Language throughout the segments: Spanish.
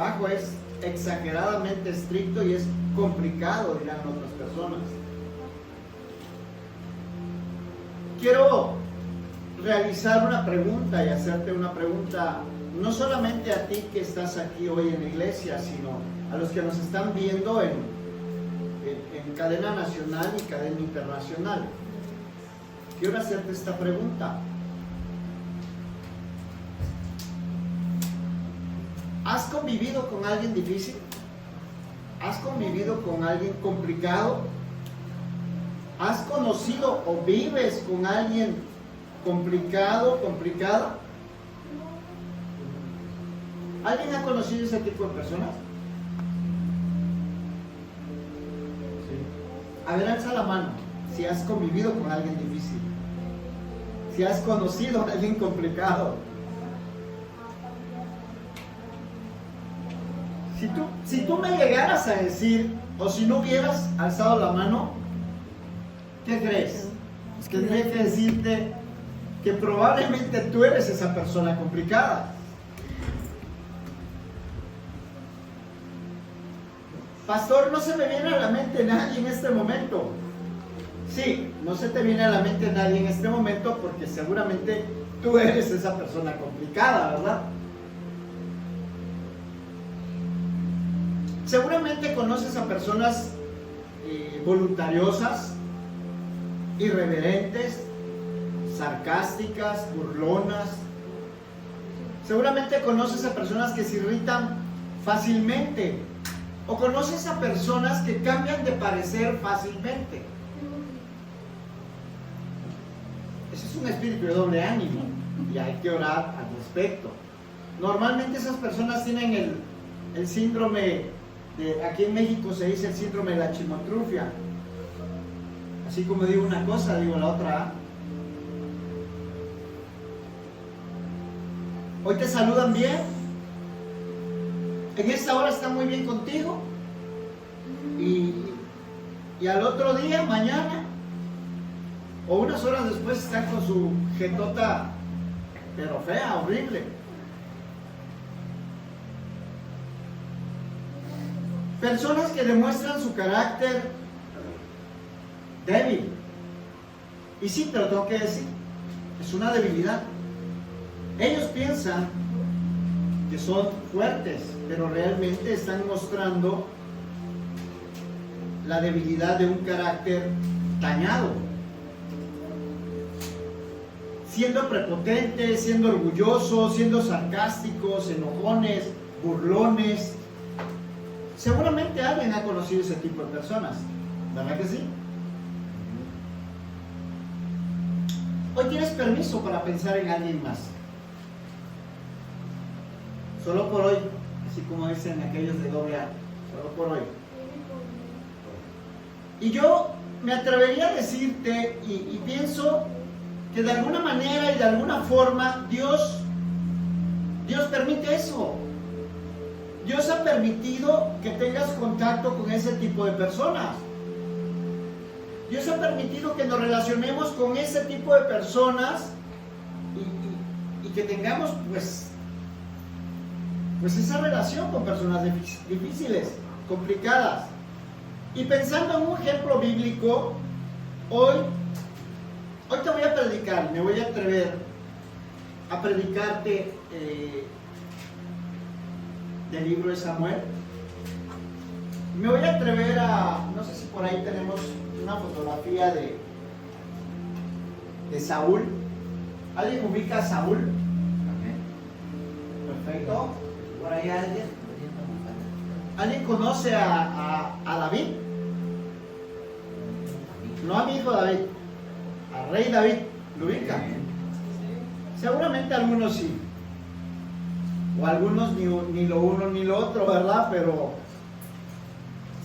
trabajo es exageradamente estricto y es complicado, dirán otras personas. Quiero realizar una pregunta y hacerte una pregunta, no solamente a ti que estás aquí hoy en la iglesia, sino a los que nos están viendo en cadena nacional y cadena internacional. Quiero hacerte esta pregunta. ¿Has convivido con alguien difícil? ¿Has convivido con alguien complicado? ¿Has conocido o vives con alguien complicado, complicada? ¿Alguien ha conocido ese tipo de personas? Sí. A ver, alza la mano si has convivido con alguien difícil. Si has conocido a alguien complicado. Si tú me llegaras a decir, o si no hubieras alzado la mano, ¿qué crees? Es que tendría que decirte que probablemente tú eres esa persona complicada. Pastor, no se me viene a la mente nadie en este momento. Sí, no se te viene a la mente nadie en este momento porque seguramente tú eres esa persona complicada, ¿verdad? Seguramente conoces a personas voluntariosas, irreverentes, sarcásticas, burlonas. Seguramente conoces a personas que se irritan fácilmente, o conoces a personas que cambian de parecer fácilmente. Ese es un espíritu de doble ánimo y hay que orar al respecto. Normalmente esas personas tienen el síndrome aquí en México se dice el síndrome de la chimotrufia. Así como digo una cosa, digo la otra. Hoy te saludan bien, en esta hora están muy bien contigo, y al otro día, mañana o unas horas después están con su jetota pero fea, horrible. Personas que demuestran su carácter débil. Y sí, te lo tengo que decir, es una debilidad. Ellos piensan que son fuertes, pero realmente están mostrando la debilidad de un carácter dañado. Siendo prepotentes, siendo orgullosos, siendo sarcásticos, enojones, burlones. Seguramente alguien ha conocido ese tipo de personas, ¿verdad que sí? Hoy tienes permiso para pensar en alguien más. Solo por hoy, así como dicen aquellos de doble A, solo por hoy. Y yo me atrevería a decirte, y pienso que de alguna manera y de alguna forma Dios permite eso. Dios ha permitido que tengas contacto con ese tipo de personas. Dios ha permitido que nos relacionemos con ese tipo de personas y que tengamos pues esa relación con personas difíciles, complicadas. Y pensando en un ejemplo bíblico, hoy te voy a predicar, me voy a atrever a predicarte del libro de Samuel. Me voy a atrever no sé si por ahí tenemos una fotografía de Saúl. ¿Alguien ubica a Saúl? Perfecto. ¿Por ahí alguien? ¿Alguien conoce a David? No a mi hijo David, al rey David. ¿Lo ubica? Seguramente algunos sí. O algunos ni lo uno ni lo otro, ¿verdad? Pero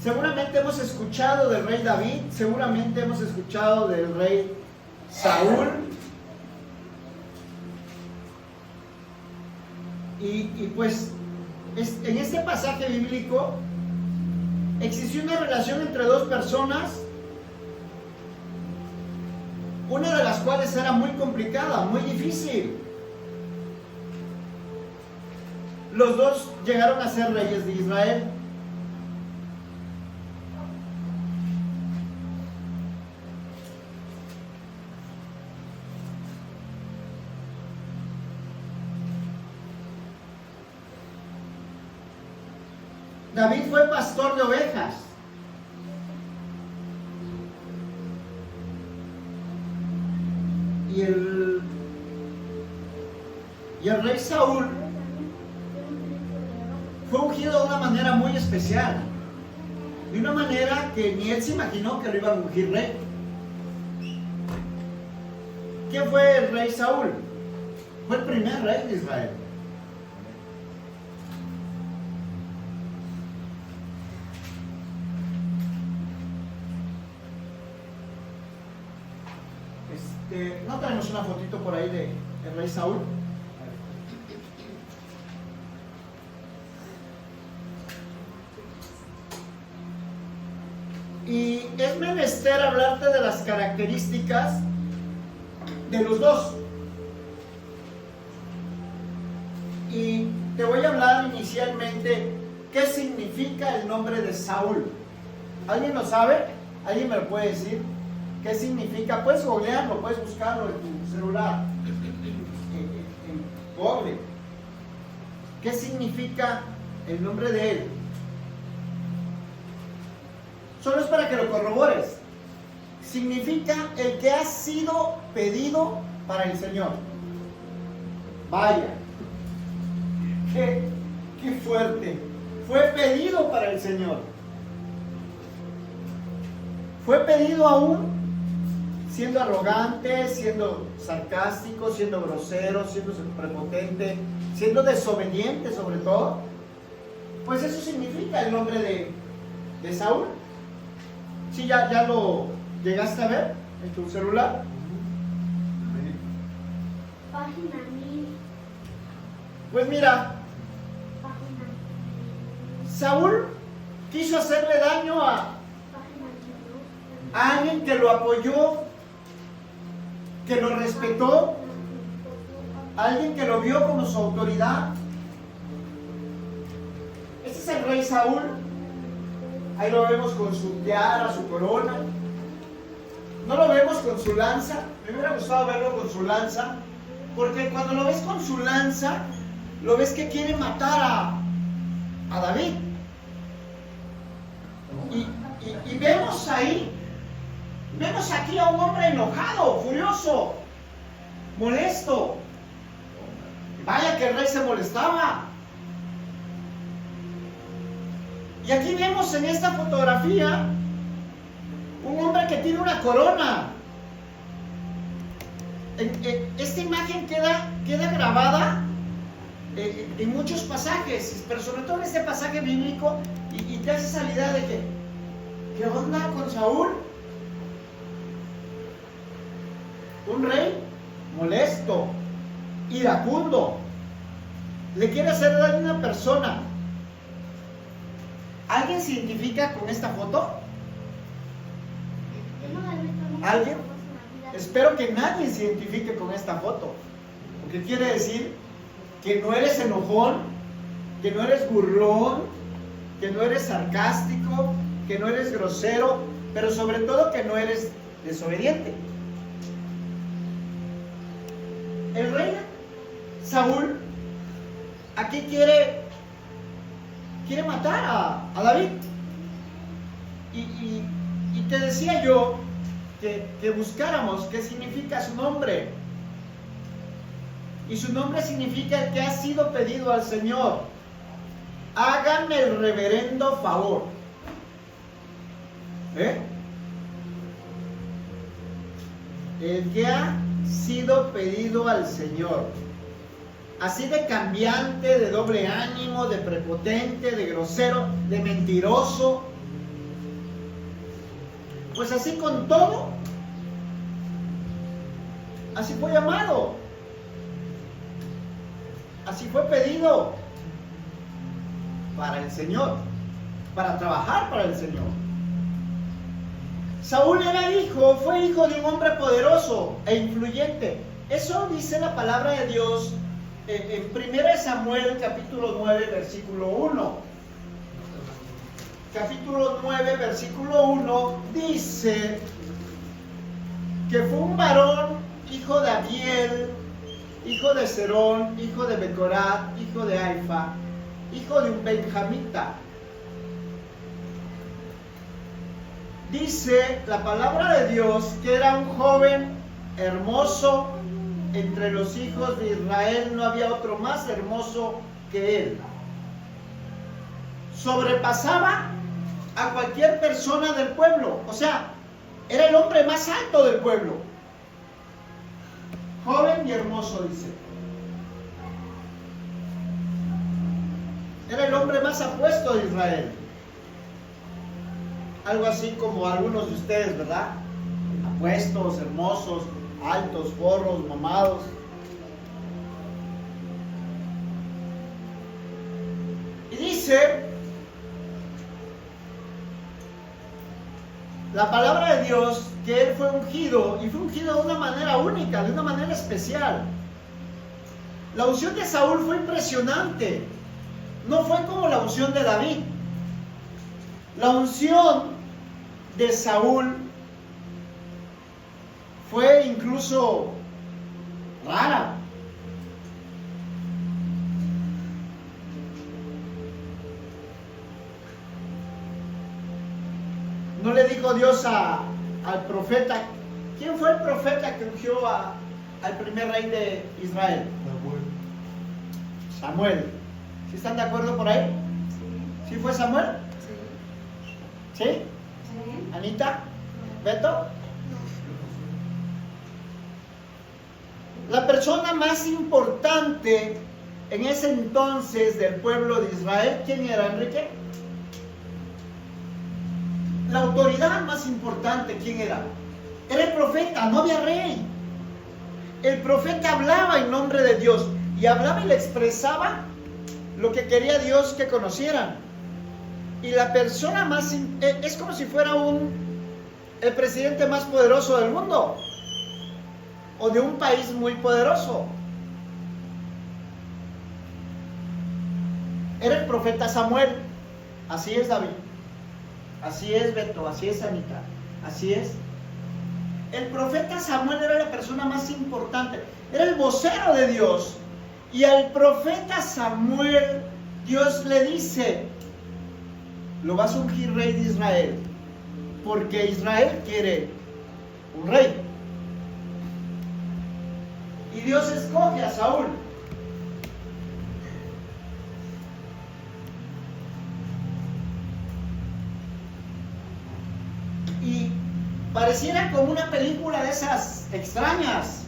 seguramente hemos escuchado del rey David, seguramente hemos escuchado del rey Saúl. Y pues en este pasaje bíblico existió una relación entre dos personas, una de las cuales era muy complicada, muy difícil. Los dos llegaron a ser reyes de Israel. David fue pastor de ovejas. Y el rey Saúl fue ungido de una manera muy especial, de una manera que ni él se imaginó que lo iban a ungir rey. ¿Quién fue el rey Saúl? Fue el primer rey de Israel. ¿No tenemos una fotito por ahí de el rey Saúl? Y es menester hablarte de las características de los dos. Y te voy a hablar inicialmente qué significa el nombre de Saúl. ¿Alguien lo sabe? ¿Alguien me lo puede decir? ¿Qué significa? Puedes googlearlo, puedes buscarlo en tu celular, en Google. ¿Qué significa el nombre de él? Solo es para que lo corrobores. Significa el que ha sido pedido para el Señor. Vaya, qué fuerte. Fue pedido para el Señor. Fue pedido aún siendo arrogante, siendo sarcástico, siendo grosero, siendo prepotente, siendo desobediente sobre todo. Pues eso significa el nombre de Saúl. ¿Sí ya lo llegaste a ver en tu celular? Página 1000. Pues mira, Página. Saúl quiso hacerle daño a alguien que lo apoyó, que lo respetó, alguien que lo vio como su autoridad. Este es el rey Saúl. Ahí lo vemos con su tiara, su corona. No lo vemos con su lanza. Me hubiera gustado verlo con su lanza, porque cuando lo ves con su lanza, lo ves que quiere matar a David. Y vemos ahí, vemos aquí a un hombre enojado, furioso, molesto. Vaya que el rey se molestaba. Y aquí vemos en esta fotografía un hombre que tiene una corona. Esta imagen queda grabada en muchos pasajes, pero sobre todo en este pasaje bíblico, y te hace esa idea de que, ¿qué onda con Saúl? Un rey molesto, iracundo, le quiere hacer daño a una persona. ¿Alguien se identifica con esta foto? ¿Alguien? Espero que nadie se identifique con esta foto, porque quiere decir que no eres enojón, que no eres burlón, que no eres sarcástico, que no eres grosero, pero sobre todo que no eres desobediente. El rey Saúl aquí quiere matar a David. Y te decía yo que buscáramos qué significa su nombre. Y su nombre significa el que ha sido pedido al Señor. Háganme el reverendo favor. El que ha sido pedido al Señor. Así de cambiante, de doble ánimo, de prepotente, de grosero, de mentiroso. Pues así con todo, así fue llamado. Así fue pedido para el Señor, para trabajar para el Señor. Saúl fue hijo de un hombre poderoso e influyente. Eso dice la palabra de Dios en 1 Samuel capítulo 9 versículo 1. Capítulo 9 versículo 1 dice que fue un varón, hijo de Abiel, hijo de Serón, hijo de Becorat, hijo de Aifa, hijo de un benjamita. Dice la palabra de Dios que era un joven hermoso. Entre los hijos de Israel no había otro más hermoso que él. Sobrepasaba a cualquier persona del pueblo. O sea, era el hombre más alto del pueblo. Joven y hermoso, dice. Era el hombre más apuesto de Israel. Algo así como algunos de ustedes, ¿verdad? Apuestos, hermosos, altos, forros, mamados. Y dice la palabra de Dios que él fue ungido, y fue ungido de una manera única, de una manera especial. La unción de Saúl fue impresionante. No fue como la unción de David. La unción de Saúl fue incluso rara. No le dijo Dios al profeta. ¿Quién fue el profeta que ungió al primer rey de Israel? Samuel. ¿Sí están de acuerdo por ahí? ¿Sí fue Samuel? ¿Sí? ¿Sí? ¿Anita? ¿Beto? La persona más importante en ese entonces del pueblo de Israel, ¿quién era, Enrique? La autoridad más importante, ¿quién era? Era el profeta, no había rey. El profeta hablaba en nombre de Dios y hablaba y le expresaba lo que quería Dios que conocieran. Y la persona más, es como si fuera el presidente más poderoso del mundo o de un país muy poderoso. Era el profeta Samuel. Así es, David. Así es, Beto. Así es, Anita. Así es. El profeta Samuel era la persona más importante. Era el vocero de Dios. Y al profeta Samuel, Dios le dice: lo vas a ungir rey de Israel, porque Israel quiere un rey. Y Dios escoge a Saúl. Y pareciera como una película de esas extrañas,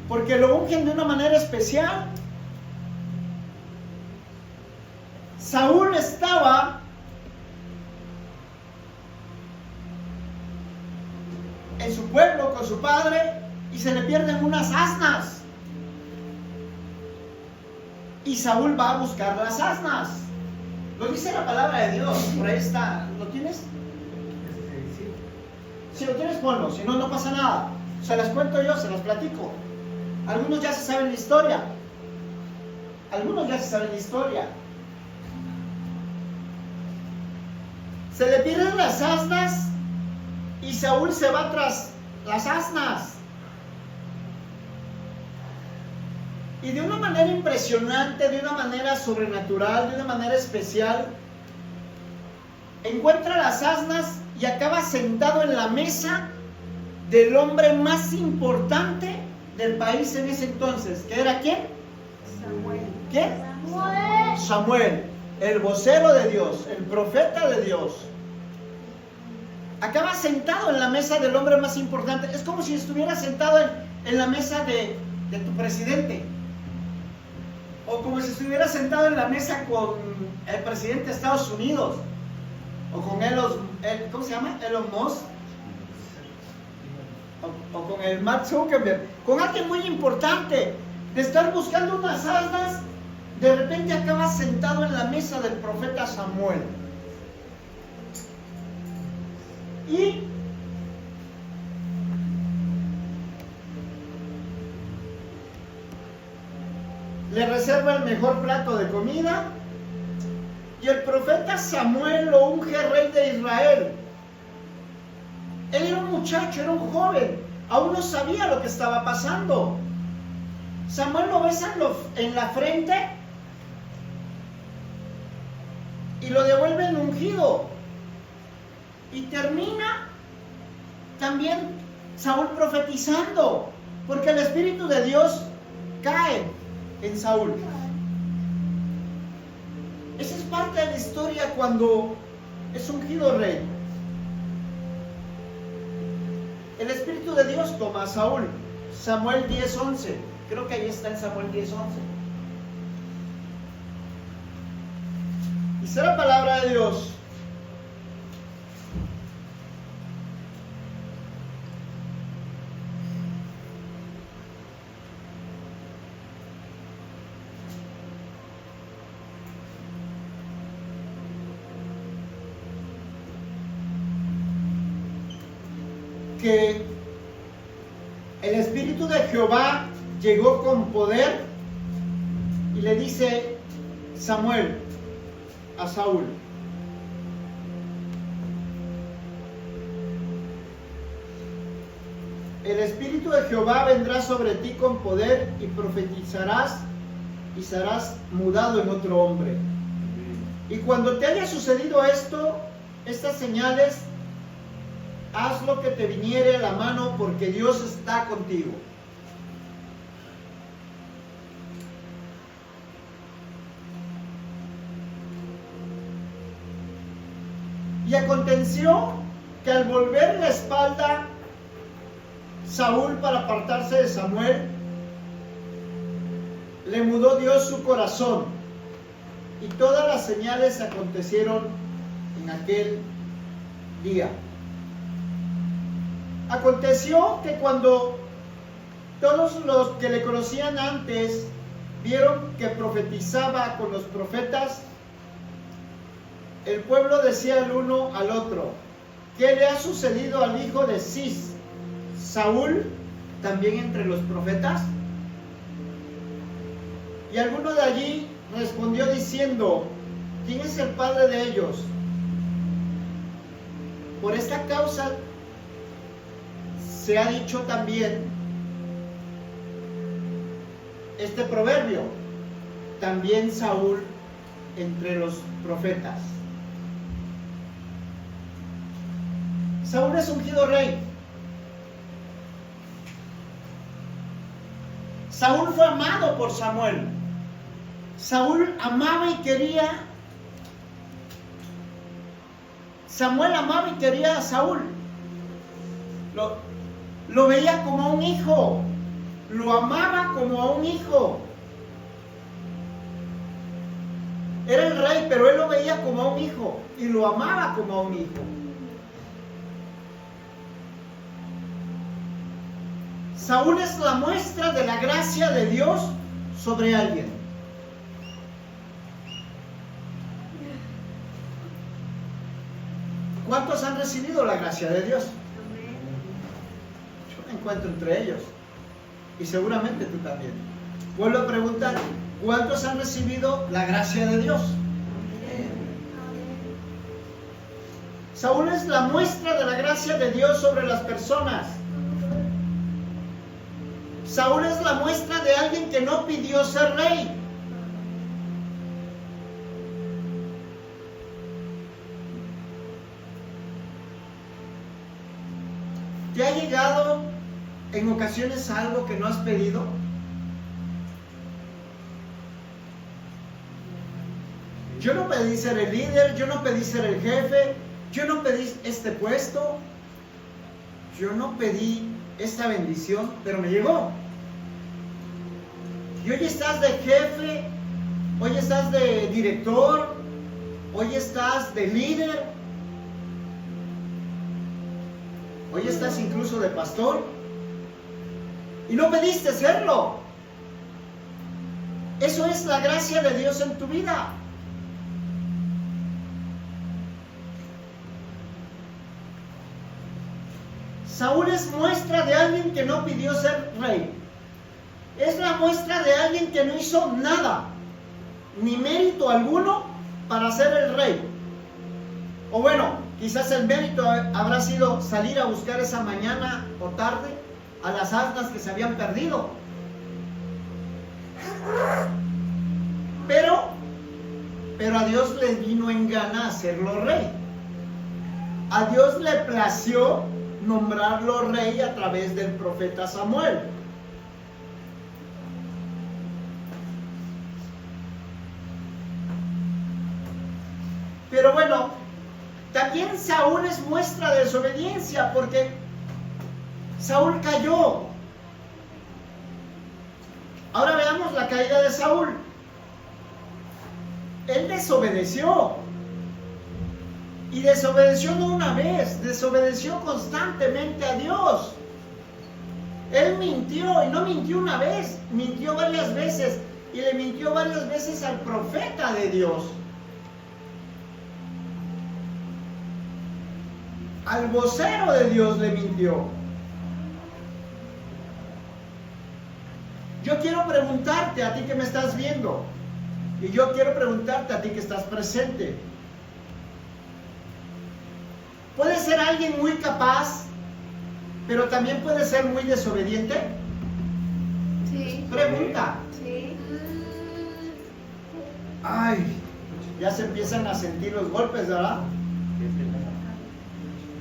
porque lo ungen de una manera especial. Saúl estaba en su pueblo con su padre y se le pierden unas asnas. Y Saúl va a buscar las asnas. Lo dice la palabra de Dios. Por ahí está. ¿Lo tienes? Si lo tienes, ponlo. Si no, no pasa nada. Se las cuento yo, se las platico. Algunos ya se saben la historia. Algunos ya se saben la historia. Se le pierden las asnas y Saúl se va tras las asnas. Y de una manera impresionante, de una manera sobrenatural, de una manera especial, encuentra las asnas y acaba sentado en la mesa del hombre más importante del país en ese entonces. ¿Que era quién? Samuel. ¿Quién? Samuel. Samuel, el vocero de Dios, el profeta de Dios. Acaba sentado en la mesa del hombre más importante. Es como si estuviera sentado en la mesa de tu presidente. O como si estuviera sentado en la mesa con el presidente de Estados Unidos. O con ¿cómo se llama? Elon Musk. O con el Mark Zuckerberg. Con alguien muy importante. De estar buscando unas asnas, de repente acaba sentado en la mesa del profeta Samuel. Y le reserva el mejor plato de comida. Y el profeta Samuel lo unge rey de Israel. Él era un muchacho, era un joven, aún no sabía lo que estaba pasando. Samuel lo besa en la frente y lo devuelve en ungido. Y termina también Saúl profetizando, porque el Espíritu de Dios cae en Saúl. Esa es parte de la historia cuando es ungido rey. El Espíritu de Dios toma a Saúl. Samuel 10:11. Creo que ahí está en Samuel 10:11. Dice la palabra de Dios: que el Espíritu de Jehová llegó con poder y le dice Samuel a Saúl: el Espíritu de Jehová vendrá sobre ti con poder y profetizarás y serás mudado en otro hombre. Y cuando te haya sucedido esto, estas señales, haz lo que te viniere a la mano, porque Dios está contigo. Y aconteció que al volver la espalda Saúl para apartarse de Samuel, le mudó Dios su corazón, y todas las señales acontecieron en aquel día. Aconteció que cuando todos los que le conocían antes vieron que profetizaba con los profetas, el pueblo decía el uno al otro: ¿qué le ha sucedido al hijo de Cis, Saúl, también entre los profetas? Y alguno de allí respondió diciendo: ¿quién es el padre de ellos? Por esta causa se ha dicho también este proverbio: también Saúl entre los profetas. Saúl es ungido rey. Saúl fue amado por Samuel. Saúl amaba y quería. Samuel amaba y quería a Saúl. Lo veía como a un hijo. Lo amaba como a un hijo. Era el rey, pero él lo veía como a un hijo y lo amaba como a un hijo. Saúl es la muestra de la gracia de Dios sobre alguien. ¿Cuántos han recibido la gracia de Dios? Yo me encuentro entre ellos. Y seguramente tú también. Vuelvo a preguntar: ¿cuántos han recibido la gracia de Dios? Saúl es la muestra de la gracia de Dios sobre las personas. Saúl es la muestra de alguien que no pidió ser rey. ¿Te ha llegado en ocasiones algo que no has pedido? Yo no pedí ser el líder, yo no pedí ser el jefe, yo no pedí este puesto, yo no pedí esta bendición, pero me llegó. Y hoy estás de jefe, hoy estás de director, hoy estás de líder, hoy estás incluso de pastor, y no pediste serlo. Eso es la gracia de Dios en tu vida. Saúl es muestra de alguien que no pidió ser rey. es la muestra de alguien que no hizo nada, ni mérito alguno para ser el rey. O bueno, quizás el mérito habrá sido salir a buscar esa mañana o tarde a las asnas que se habían perdido. Pero a Dios le vino en gana hacerlo rey. A Dios le plació nombrarlo rey a través del profeta Samuel. Pero bueno, también Saúl es muestra de desobediencia, porque Saúl cayó. Ahora veamos la caída de Saúl. Él desobedeció. Y desobedeció no una vez, desobedeció constantemente a Dios. Él mintió, y no mintió una vez, mintió varias veces, y le mintió varias veces al profeta de Dios. Al vocero de Dios le mintió. Yo quiero preguntarte a ti que me estás viendo, y yo quiero preguntarte a ti que estás presente. ¿Puede ser alguien muy capaz, pero también puede ser muy desobediente? Sí. Pregunta. Sí. Ay, ya se empiezan a sentir los golpes, ¿verdad?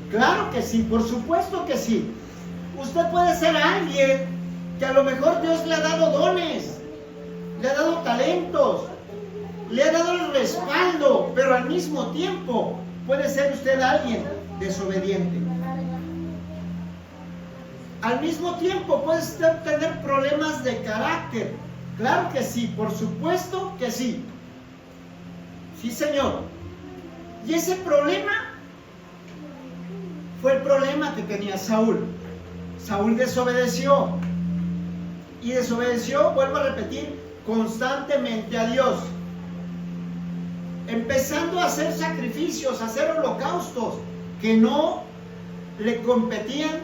Claro que sí, por supuesto que sí. Usted puede ser alguien que a lo mejor Dios le ha dado dones, le ha dado talentos, le ha dado el respaldo, pero al mismo tiempo puede ser usted alguien desobediente. Al mismo tiempo puede usted tener problemas de carácter. Claro que sí, por supuesto que sí. Sí, Señor. Y ese problema fue el problema que tenía Saúl. Saúl desobedeció. Y desobedeció, vuelvo a repetir, constantemente a Dios. Empezando a hacer sacrificios, a hacer holocaustos que no le competían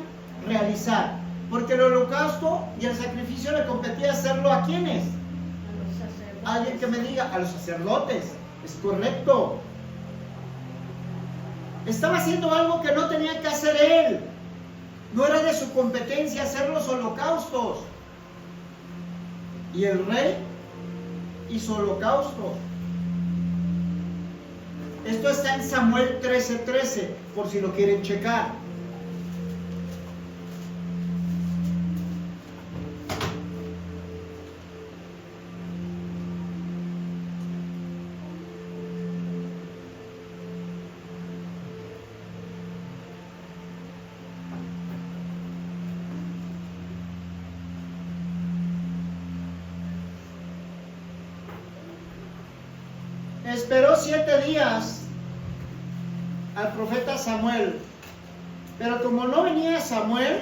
realizar. Porque el holocausto y el sacrificio le competía hacerlo ¿a quiénes? Alguien que me diga, a los sacerdotes. Es correcto. Estaba haciendo algo que no tenía que hacer él. No era de su competencia hacer los holocaustos. Y el rey hizo holocaustos. Esto está en Samuel 13:13, por si lo quieren checar. Esperó 7 días al profeta Samuel, pero como no venía Samuel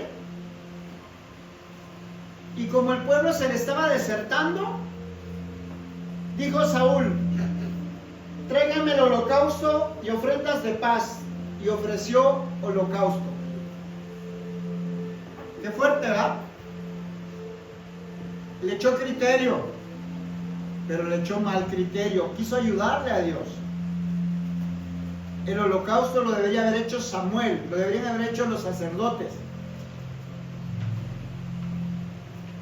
y como el pueblo se le estaba desertando, dijo Saúl: tráiganme el holocausto y ofrendas de paz. Y ofreció holocausto. Qué fuerte, ¿verdad? Le echó criterio, pero le echó mal criterio. Quiso ayudarle a Dios. El holocausto lo debería haber hecho Samuel, lo deberían haber hecho los sacerdotes.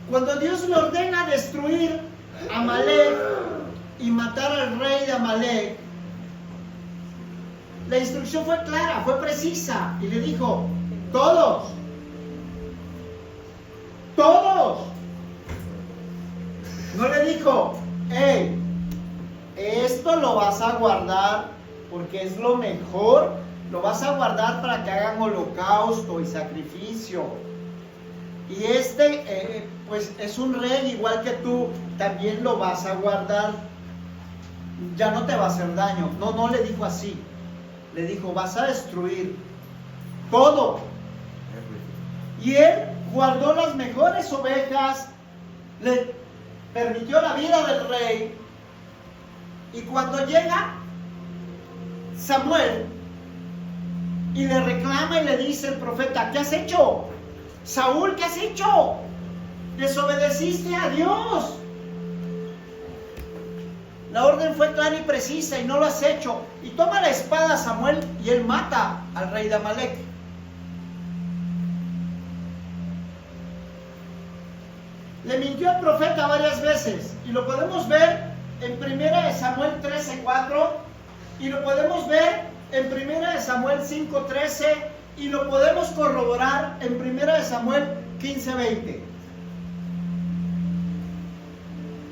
Cuando Dios le ordena destruir a Amalek y matar al rey de Amalek, la instrucción fue clara, fue precisa, y le dijo: todos. No le dijo: hey, esto lo vas a guardar porque es lo mejor, lo vas a guardar para que hagan holocausto y sacrificio. Y pues es un rey igual que tú, también lo vas a guardar, ya no te va a hacer daño. No le dijo así, le dijo: vas a destruir todo. Y él guardó las mejores ovejas, le permitió la vida del rey. Y cuando llega Samuel y le reclama y le dice el profeta: ¿qué has hecho? Saúl, ¿qué has hecho? Desobedeciste a Dios. La orden fue clara y precisa y no lo has hecho. Y toma la espada Samuel y él mata al rey de Amalek. Le mintió al profeta varias veces y lo podemos ver en 1 Samuel 13:4 y lo podemos ver en 1 Samuel 5:13 y lo podemos corroborar en 1 Samuel 15:20.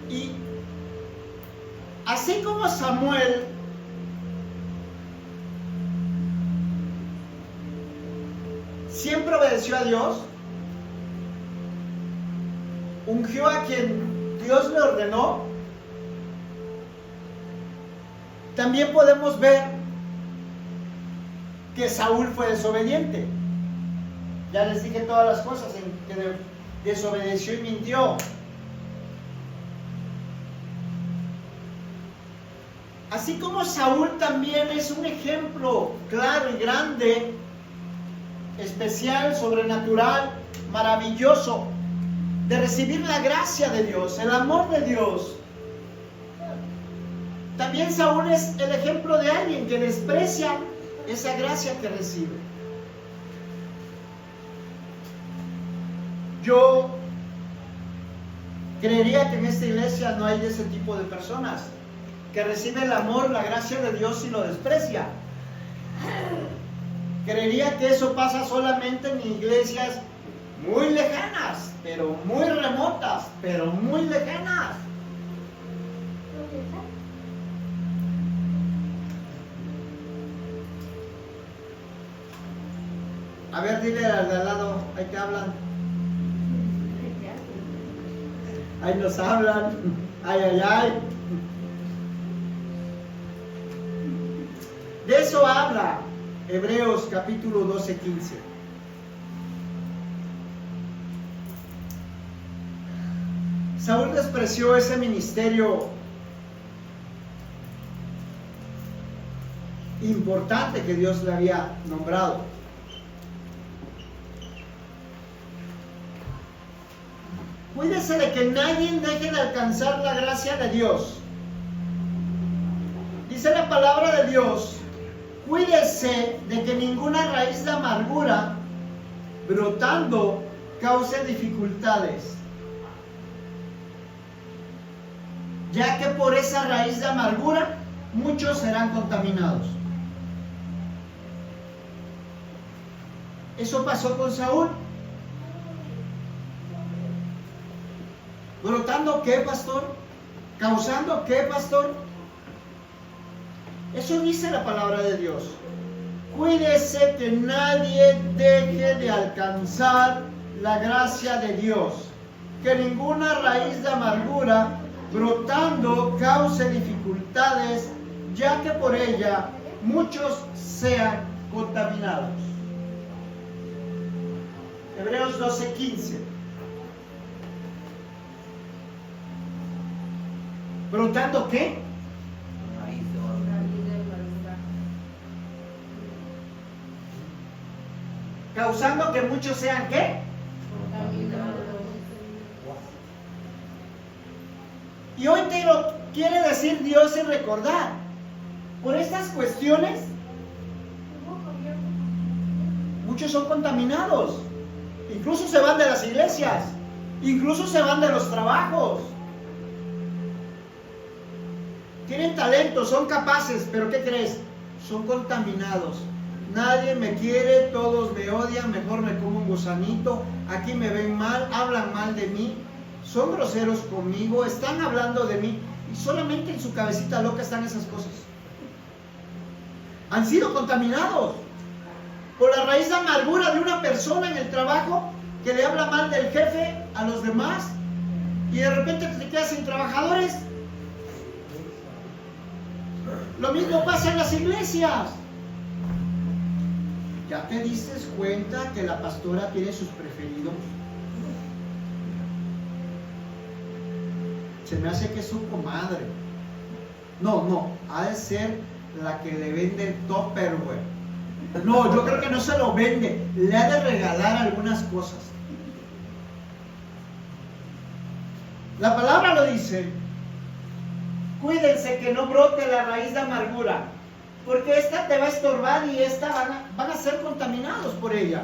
Y así como Samuel siempre obedeció a Dios, ungió a quien Dios le ordenó, también podemos ver que Saúl fue desobediente. Ya les dije todas las cosas en que desobedeció y mintió. Así como Saúl también es un ejemplo claro y grande, especial, sobrenatural, maravilloso, de recibir la gracia de Dios, el amor de Dios. También Saúl es el ejemplo de alguien que desprecia esa gracia que recibe. Yo creería que en esta iglesia no hay de ese tipo de personas, que recibe el amor, la gracia de Dios y lo desprecia. Creería que eso pasa solamente en iglesias muy lejanas, pero muy remotas, pero muy lejanas. A ver, dile al de al lado, ahí te hablan. Ahí nos hablan. Ay, ay, ay. De eso habla Hebreos capítulo 12, 15. Saúl despreció ese ministerio importante que Dios le había nombrado. Cuídese de que nadie deje de alcanzar la gracia de Dios. Dice la palabra de Dios: cuídese de que ninguna raíz de amargura brotando cause dificultades, ya que por esa raíz de amargura muchos serán contaminados. Eso pasó con Saúl. ¿Brotando qué, pastor? ¿Causando qué, pastor? Eso dice la palabra de Dios. Cuídese que nadie deje de alcanzar la gracia de Dios, que ninguna raíz de amargura brotando cause dificultades, ya que por ella muchos sean contaminados. Hebreos 12:15. ¿Brotando qué? Causando que muchos sean ¿qué? Y hoy te lo quiere decir Dios y recordar. Por estas cuestiones, muchos son contaminados. Incluso se van de las iglesias. Incluso se van de los trabajos. Tienen talento, son capaces, pero ¿qué crees? Son contaminados. Nadie me quiere, todos me odian, mejor me como un gusanito, aquí me ven mal, hablan mal de mí, son groseros conmigo, están hablando de mí, y solamente en su cabecita loca están esas cosas. Han sido contaminados por la raíz de amargura de una persona en el trabajo que le habla mal del jefe a los demás, y de repente te quedas sin trabajadores. Lo mismo pasa en las iglesias. ¿Ya te diste cuenta que la pastora tiene sus preferidos? Se me hace que es su comadre. No, ha de ser la que le vende el Tupperware. No, yo creo que no se lo vende, le ha de regalar algunas cosas. La palabra lo dice. Cuídense que no brote la raíz de amargura, porque esta te va a estorbar y esta van a ser contaminados por ella.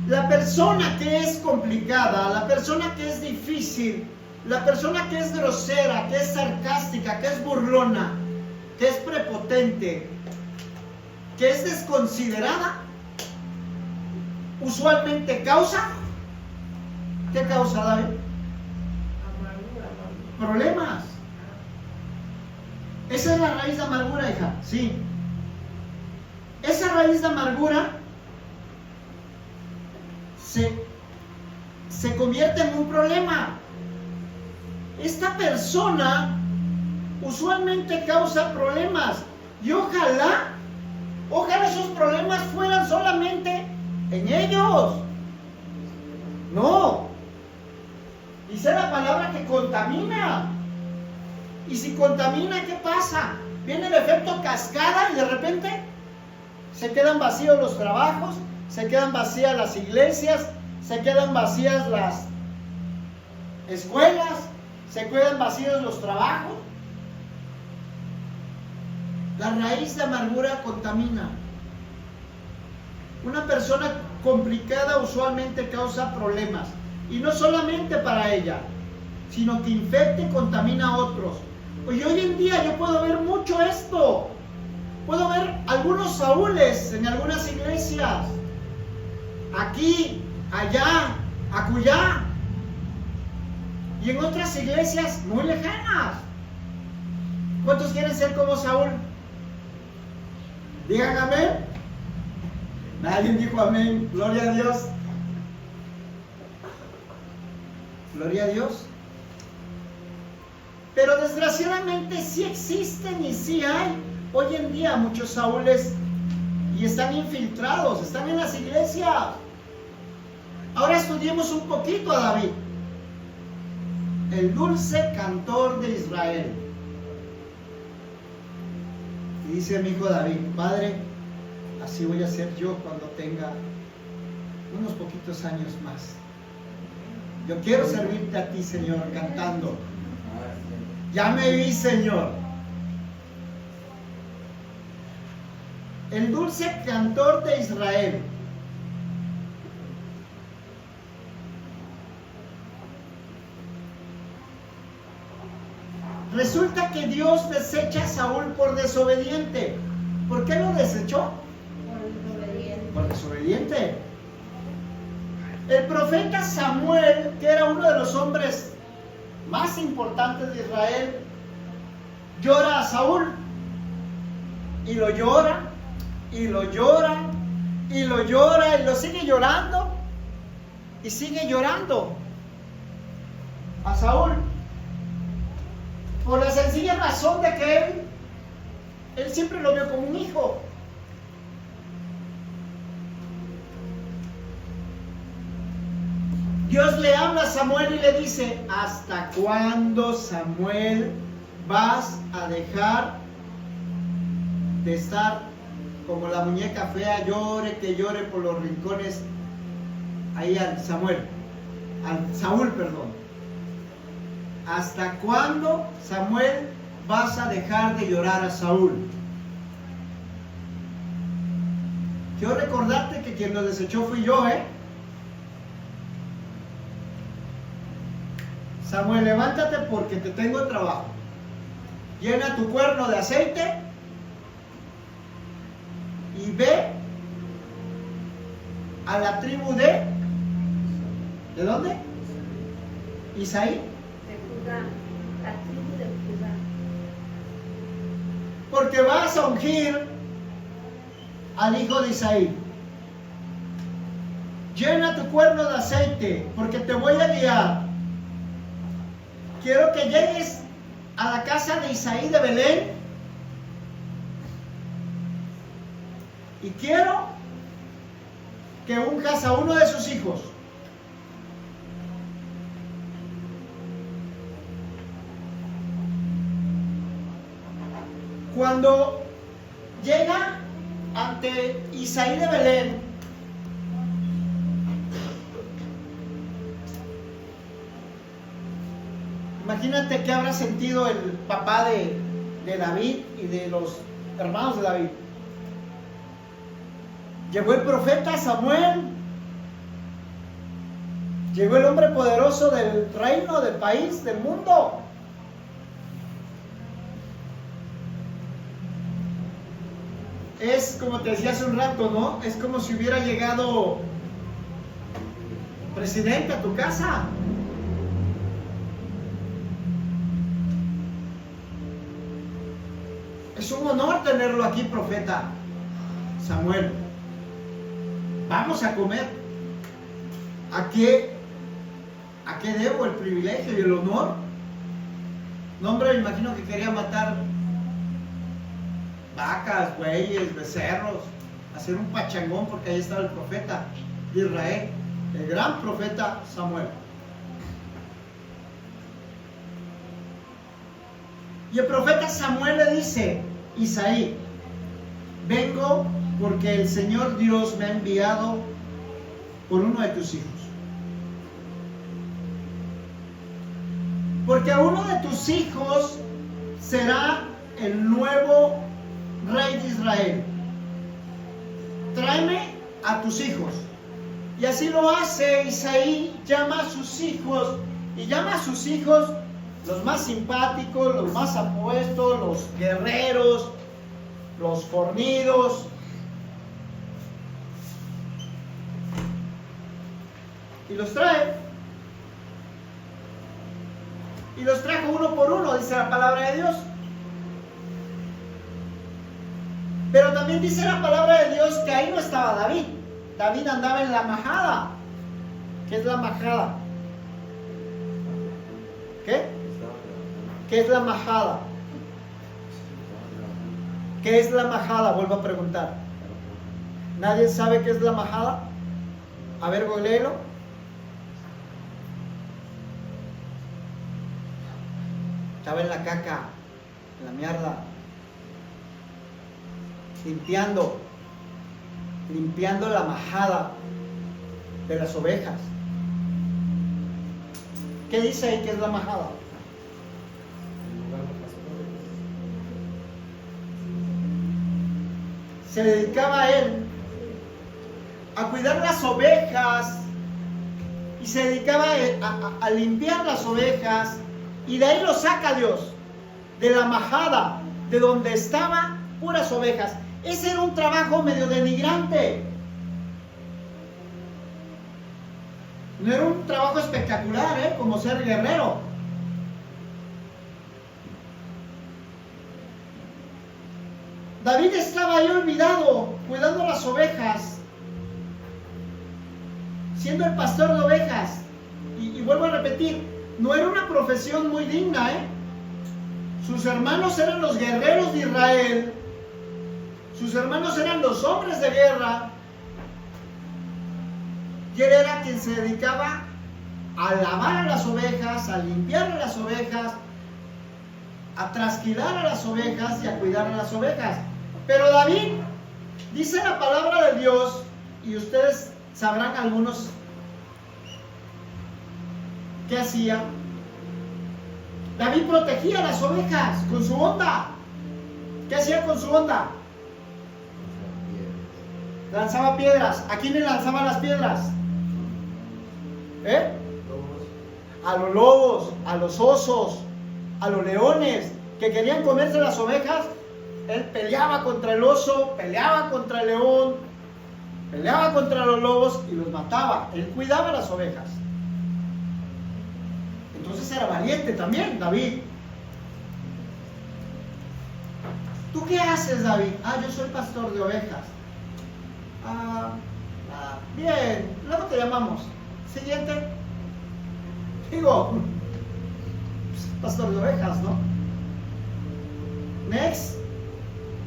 La persona que es complicada, la persona que es difícil, la persona que es grosera, que es sarcástica, que es burlona, que es prepotente, que es desconsiderada, usualmente causa, ¿qué causa, David? Problemas. Esa es la raíz de amargura, hija, sí. Esa raíz de amargura se convierte en un problema. Esta persona usualmente causa problemas y ojalá esos problemas fueran solamente en ellos. No. Dice la palabra que contamina. Y si contamina, ¿qué pasa? Viene el efecto cascada y de repente se quedan vacíos los trabajos, se quedan vacías las iglesias, se quedan vacías las escuelas, se quedan vacíos los trabajos. La raíz de amargura contamina. Una persona complicada usualmente causa problemas. Y no solamente para ella, sino que infecta y contamina a otros. Y hoy en día yo puedo ver mucho esto. Puedo ver algunos Saúles en algunas iglesias. Aquí, allá, acullá. Y en otras iglesias muy lejanas. ¿Cuántos quieren ser como Saúl? Digan amén. Nadie dijo amén. Gloria a Dios. Gloria a Dios. Pero desgraciadamente sí existen y sí hay hoy en día muchos Saúles y están infiltrados, están en las iglesias. Ahora estudiemos un poquito a David, el dulce cantor de Israel. Y dice mi hijo David: Padre, así voy a ser yo cuando tenga unos poquitos años más. Yo quiero servirte a ti, Señor, cantando. Ya me vi, Señor. El dulce cantor de Israel. Resulta que Dios desecha a Saúl por desobediente. ¿Por qué lo desechó? Por desobediente. El profeta Samuel, que era uno de los hombres más importantes de Israel, llora a Saúl y lo llora y lo llora y lo llora y lo sigue llorando y sigue llorando a Saúl por la sencilla razón de que él siempre lo vio como un hijo. Dios le habla a Samuel y le dice: ¿hasta cuándo, Samuel, vas a dejar de estar como la muñeca fea, que llore por los rincones? Ahí al Saúl, perdón. ¿Hasta cuándo, Samuel, vas a dejar de llorar a Saúl? Quiero recordarte que quien lo desechó fui yo, Samuel, levántate porque te tengo trabajo. Llena tu cuerno de aceite y ve a la tribu ¿de dónde? Isaí. De Judá, la tribu de Judá. Porque vas a ungir al hijo de Isaí. Llena tu cuerno de aceite porque te voy a guiar. Quiero que llegues a la casa de Isaí de Belén y quiero que unjas a uno de sus hijos. Cuando llega ante Isaí de Belén, Imagínate qué habrá sentido el papá de David y de los hermanos de David. Llegó el profeta Samuel, llegó el hombre poderoso del reino, del país, del mundo. Es como te decía hace un rato, ¿no? Es como si hubiera llegado presidente a tu casa. Es un honor tenerlo aquí, profeta Samuel. Vamos a comer. ¿A qué debo el privilegio y el honor? No, hombre, me imagino que quería matar vacas, bueyes, becerros, hacer un pachangón, porque ahí estaba el profeta de Israel, el gran profeta Samuel. Y el profeta Samuel le dice: Isaí, vengo porque el Señor Dios me ha enviado por uno de tus hijos. Porque uno de tus hijos será el nuevo rey de Israel. Tráeme a tus hijos. Y así lo hace Isaí, llama a sus hijos, y llama a sus hijos los más simpáticos, los más apuestos, los guerreros, los fornidos. Y los trae. Y los trajo uno por uno, dice la palabra de Dios. Pero también dice la palabra de Dios que ahí no estaba David. David andaba en la majada. ¿Qué es la majada? ¿Qué? ¿Qué es la majada? ¿Qué es la majada? Vuelvo a preguntar. ¿Nadie sabe qué es la majada? A ver, googleelo. Estaba en la caca, en la mierda, limpiando la majada de las ovejas. ¿Qué dice ahí que es la majada? Se dedicaba a él a cuidar las ovejas y se dedicaba a limpiar las ovejas, y de ahí lo saca Dios, de la majada, de donde estaban puras ovejas. Ese era un trabajo medio denigrante. No era un trabajo espectacular, como ser guerrero. David estaba ahí olvidado, cuidando las ovejas, siendo el pastor de ovejas. Y vuelvo a repetir, no era una profesión muy digna, Sus hermanos eran los guerreros de Israel. Sus hermanos eran los hombres de guerra. Y él era quien se dedicaba a lavar a las ovejas, a limpiar a las ovejas, a trasquilar a las ovejas y a cuidar a las ovejas. Pero David, dice la palabra de Dios, y ustedes sabrán algunos qué hacía. David protegía a las ovejas con su onda. ¿Qué hacía con su onda? Lanzaba piedras. ¿A quién le lanzaban las piedras? A los lobos, a los osos, a los leones que querían comerse las ovejas. Él peleaba contra el oso, peleaba contra el león, peleaba contra los lobos y los mataba. Él cuidaba las ovejas. Entonces era valiente también, David. ¿Tú qué haces, David? Yo soy pastor de ovejas. Bien, luego te llamamos. Siguiente. Digo, pastor de ovejas, ¿no? Next.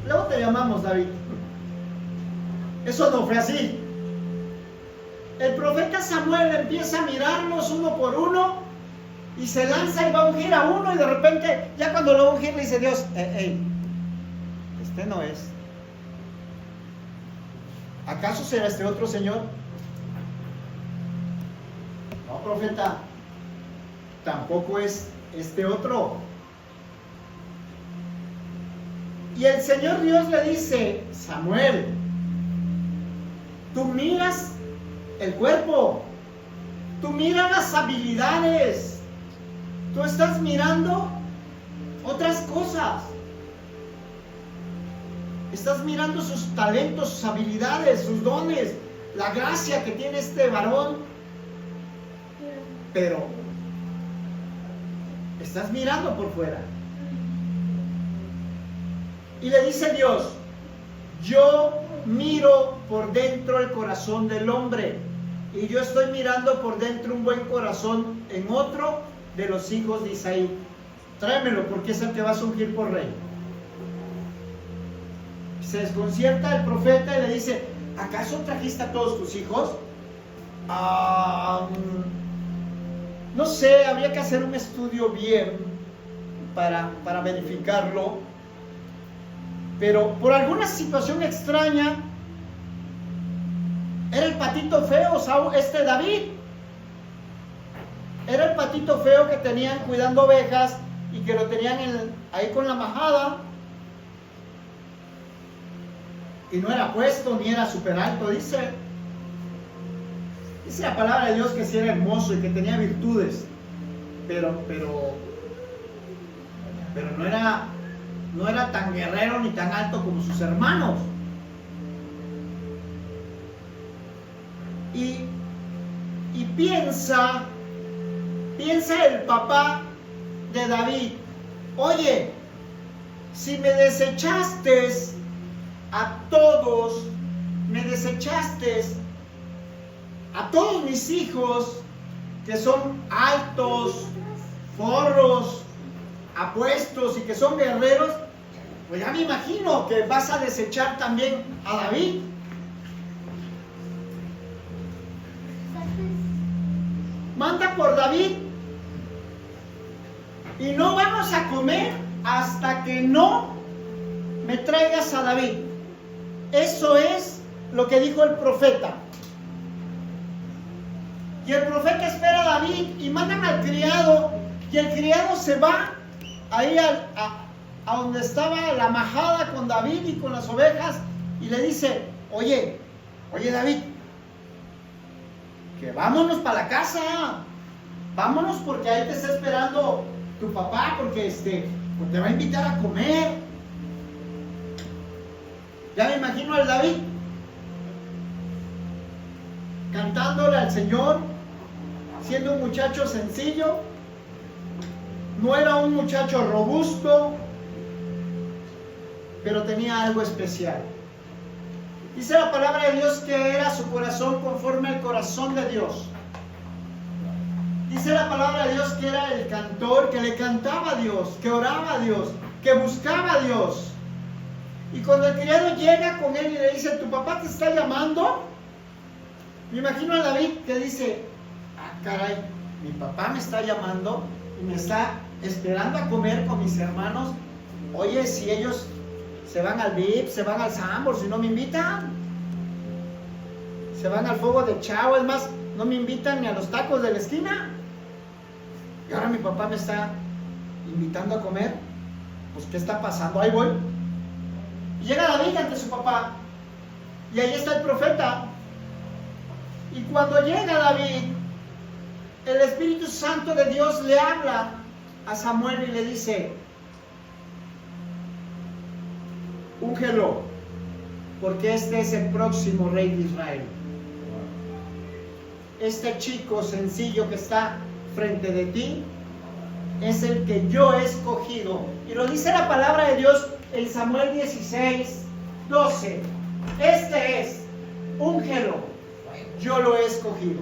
Luego te llamamos, David. Eso no fue así. El profeta Samuel empieza a mirarlos uno por uno y se lanza y va a ungir a uno, y de repente, ya cuando lo va a ungir, le dice Dios: este no es. ¿Acaso será este otro señor? No, profeta, tampoco es este otro. Y el Señor Dios le dice: Samuel, tú miras el cuerpo, tú miras las habilidades, tú estás mirando otras cosas, estás mirando sus talentos, sus habilidades, sus dones, la gracia que tiene este varón, pero estás mirando por fuera. Y le dice Dios: yo miro por dentro el corazón del hombre, y yo estoy mirando por dentro un buen corazón en otro de los hijos de Isaí. Tráemelo, porque es el que vas a ungir por rey. Se desconcierta el profeta y le dice: ¿acaso trajiste a todos tus hijos? No sé, habría que hacer un estudio bien para verificarlo. Pero por alguna situación extraña, era el patito feo, David. Era el patito feo que tenían cuidando ovejas y que lo tenían ahí con la majada. Y no era puesto, ni era súper alto, dice la palabra de Dios que sí era hermoso y que tenía virtudes, pero no era tan guerrero ni tan alto como sus hermanos. Y piensa el papá de David: oye, si me desechaste a todos, me desechaste a todos mis hijos que son altos, forros, apuestos y que son guerreros, pues ya me imagino que vas a desechar también a David. Manda por David y no vamos a comer hasta que no me traigas a David. Eso es lo que dijo el profeta. Y el profeta espera a David y mandan al criado, y el criado se va ahí a donde estaba la majada con David y con las ovejas, y le dice: oye David, que vámonos para la casa, vámonos, porque ahí te está esperando tu papá, porque pues te va a invitar a comer. Ya me imagino al David cantándole al Señor, siendo un muchacho sencillo. No era un muchacho robusto, pero tenía algo especial. Dice la palabra de Dios que era su corazón conforme al corazón de Dios. Dice la palabra de Dios que era el cantor, que le cantaba a Dios, que oraba a Dios, que buscaba a Dios. Y cuando el criado llega con él y le dice: ¿tu papá te está llamando? Me imagino a David que dice: ah, caray, mi papá me está llamando y me está esperando a comer con mis hermanos. Oye, si ellos se van al VIP, se van al Sambor, si no me invitan, se van al fuego de Chavo, es más, no me invitan ni a los tacos de la esquina. Y ahora mi papá me está invitando a comer. Pues, ¿qué está pasando? Ahí voy. Y llega David ante su papá, y ahí está el profeta. Y cuando llega David, el Espíritu Santo de Dios le habla a Samuel y le dice: úngelo, porque este es el próximo rey de Israel. Este chico sencillo que está frente de ti es el que yo he escogido. Y lo dice la palabra de Dios en Samuel 16:12. Este es, úngelo, yo lo he escogido.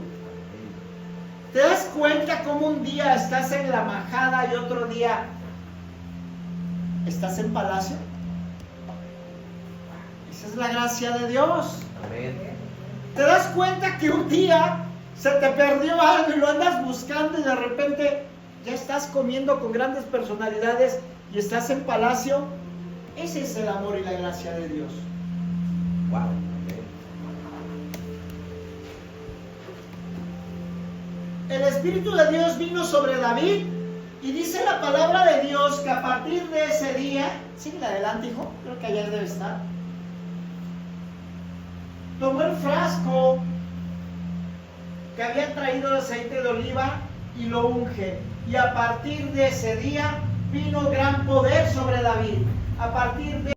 ¿Te das cuenta cómo un día estás en la majada y otro día estás en palacio? Esa es la gracia de Dios. Amén. ¿Te das cuenta que un día se te perdió algo y lo andas buscando y de repente ya estás comiendo con grandes personalidades y estás en palacio? Ese es el amor y la gracia de Dios. Wow. El Espíritu de Dios vino sobre David Y dice la palabra de Dios que a partir de ese día, sigue adelante, hijo, creo que ayer debe estar. Tomó el frasco que había traído de aceite de oliva y lo unge. Y a partir de ese día vino gran poder sobre David. A partir de